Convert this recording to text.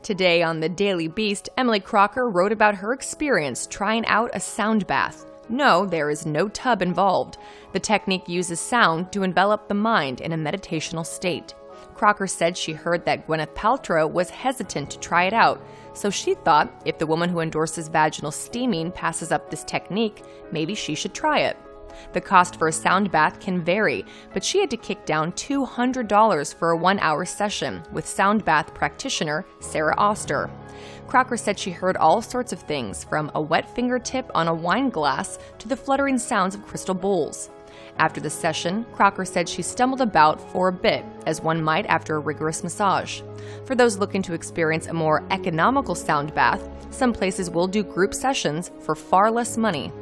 Today on The Daily Beast, Emily Crocker wrote about her experience trying out a sound bath. No, there is no tub involved. The technique uses sound to envelop the mind in a meditational state. Crocker said she heard that Gwyneth Paltrow was hesitant to try it out, so she thought if the woman who endorses vaginal steaming passes up this technique, maybe she should try it. The cost for a sound bath can vary, but she had to kick down $200 for a 1-hour session with sound bath practitioner Sarah Oster. Crocker said she heard all sorts of things, from a wet fingertip on a wine glass to the fluttering sounds of crystal bowls. After the session, Crocker said she stumbled about for a bit, as one might after a rigorous massage. For those looking to experience a more economical sound bath, some places will do group sessions for far less money.